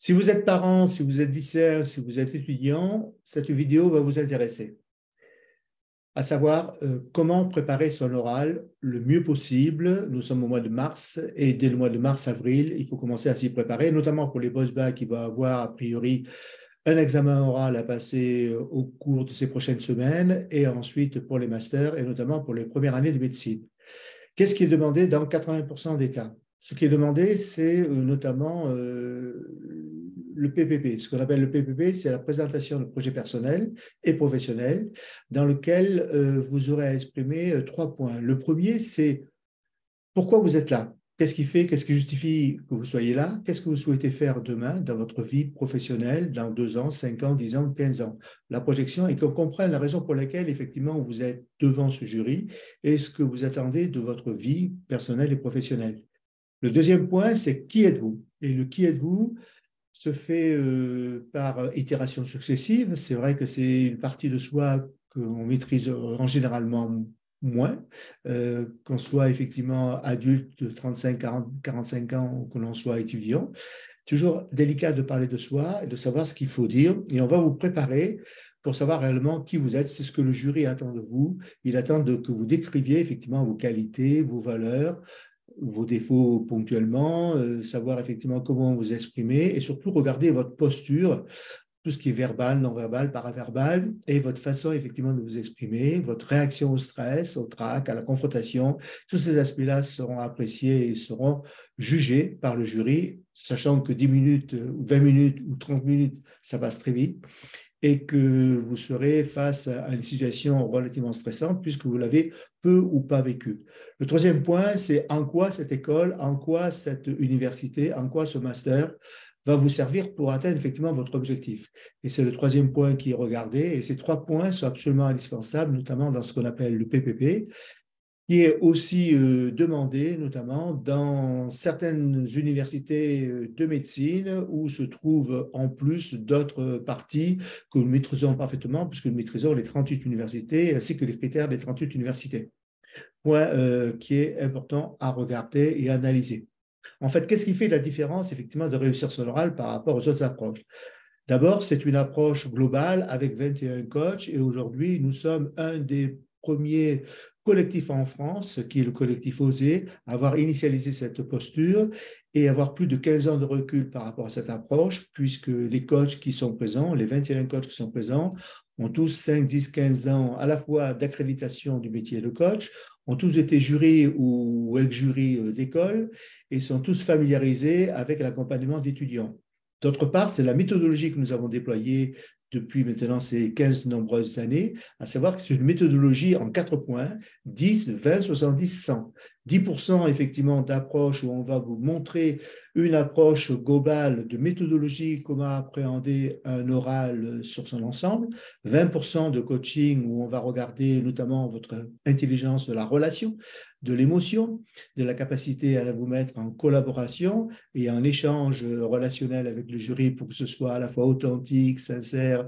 Si vous êtes parent, si vous êtes lycéen, si vous êtes étudiant, cette vidéo va vous intéresser, à savoir comment préparer son oral le mieux possible. Nous sommes au mois de mars et dès le mois de mars-avril, il faut commencer à s'y préparer, notamment pour les post-bac qui vont avoir a priori un examen oral à passer au cours de ces prochaines semaines et ensuite pour les masters et notamment pour les premières années de médecine. Qu'est-ce qui est demandé dans 80% des cas? Ce qui est demandé, c'est notamment le PPP. Ce qu'on appelle le PPP, c'est la présentation de projets personnels et professionnels dans lequel vous aurez à exprimer 3 points. Le premier, c'est pourquoi vous êtes là? Qu'est-ce qui fait, qu'est-ce qui justifie que vous soyez là? Qu'est-ce que vous souhaitez faire demain dans votre vie professionnelle, dans 2 ans, 5 ans, 10 ans, 15 ans? La projection et qu'on comprenne la raison pour laquelle, effectivement, vous êtes devant ce jury et ce que vous attendez de votre vie personnelle et professionnelle. Le deuxième point, c'est qui êtes-vous? Et le qui êtes-vous se fait par itération successive. C'est vrai que c'est une partie de soi qu'on maîtrise en généralement moins, qu'on soit effectivement adulte de 35, 40, 45 ans ou que l'on soit étudiant. Toujours délicat de parler de soi et de savoir ce qu'il faut dire. Et on va vous préparer pour savoir réellement qui vous êtes. C'est ce que le jury attend de vous. Il attend que vous décriviez effectivement vos qualités, vos valeurs, vos défauts ponctuellement, savoir effectivement comment vous exprimer et surtout regarder votre posture, tout ce qui est verbal, non-verbal, paraverbal, et votre façon effectivement de vous exprimer, votre réaction au stress, au trac, à la confrontation. Tous ces aspects-là seront appréciés et seront jugés par le jury, sachant que 10 minutes ou 20 minutes ou 30 minutes, ça passe très vite et que vous serez face à une situation relativement stressante puisque vous l'avez peu ou pas vécu. Le troisième point, c'est en quoi cette école, en quoi cette université, en quoi ce master va vous servir pour atteindre effectivement votre objectif. Et c'est le troisième point qui est regardé. Et ces 3 points sont absolument indispensables, notamment dans ce qu'on appelle le PPP, qui est aussi demandé, notamment dans certaines universités de médecine où se trouvent en plus d'autres parties que nous maîtrisons parfaitement, puisque nous maîtrisons les 38 universités ainsi que les critères des 38 universités. Point qui est important à regarder et analyser. En fait, qu'est-ce qui fait la différence, effectivement, de réussir son oral par rapport aux autres approches? D'abord, c'est une approche globale avec 21 coachs et aujourd'hui, nous sommes un des premiers collectifs en France, qui est le collectif OSE, à avoir initialisé cette posture et avoir plus de 15 ans de recul par rapport à cette approche, puisque les coachs qui sont présents, les 21 coachs qui sont présents, ont tous 5, 10, 15 ans à la fois d'accréditation du métier de coach, ont tous été jurés ou ex-jurys d'école et sont tous familiarisés avec l'accompagnement d'étudiants. D'autre part, c'est la méthodologie que nous avons déployée depuis maintenant ces 15 nombreuses années, à savoir que c'est une méthodologie en 4 points, 10, 20, 70, 100. 10% effectivement d'approche où on va vous montrer une approche globale de méthodologie, comment appréhender un oral sur son ensemble, 20% de coaching où on va regarder notamment votre intelligence de la relation, de l'émotion, de la capacité à vous mettre en collaboration et en échange relationnel avec le jury pour que ce soit à la fois authentique, sincère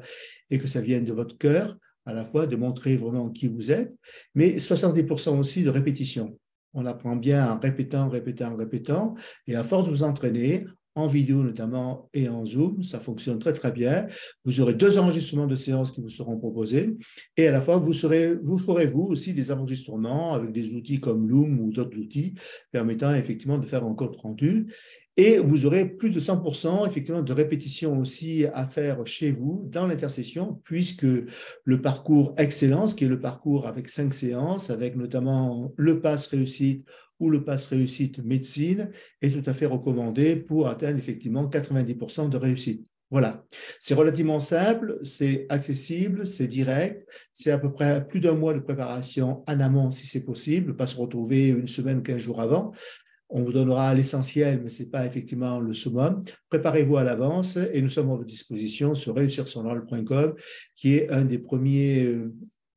et que ça vienne de votre cœur, à la fois de montrer vraiment qui vous êtes, mais 70% aussi de répétition. On apprend bien en répétant, répétant, répétant, et à force de vous entraîner, en vidéo notamment et en Zoom, ça fonctionne très très bien. Vous aurez 2 enregistrements de séances qui vous seront proposés et à la fois vous ferez vous aussi des enregistrements avec des outils comme Loom ou d'autres outils permettant effectivement de faire un compte rendu. Et vous aurez plus de 100% effectivement de répétition aussi à faire chez vous dans l'intercession, puisque le parcours Excellence, qui est le parcours avec 5 séances, avec notamment le pass réussite ou le pass réussite médecine, est tout à fait recommandé pour atteindre effectivement 90% de réussite. Voilà, c'est relativement simple, c'est accessible, c'est direct, c'est à peu près plus d'1 mois de préparation en amont si c'est possible, pas se retrouver une semaine, 15 jours avant. On vous donnera l'essentiel, mais ce n'est pas effectivement le summum. Préparez-vous à l'avance et nous sommes à votre disposition sur réussirsonrôle.com, qui est un des premiers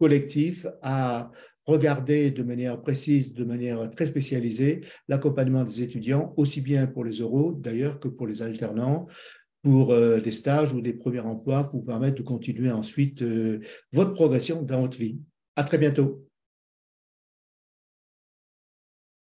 collectifs à regarder de manière précise, de manière très spécialisée, l'accompagnement des étudiants, aussi bien pour les oraux d'ailleurs que pour les alternants, pour des stages ou des premiers emplois pour vous permettre de continuer ensuite votre progression dans votre vie. À très bientôt.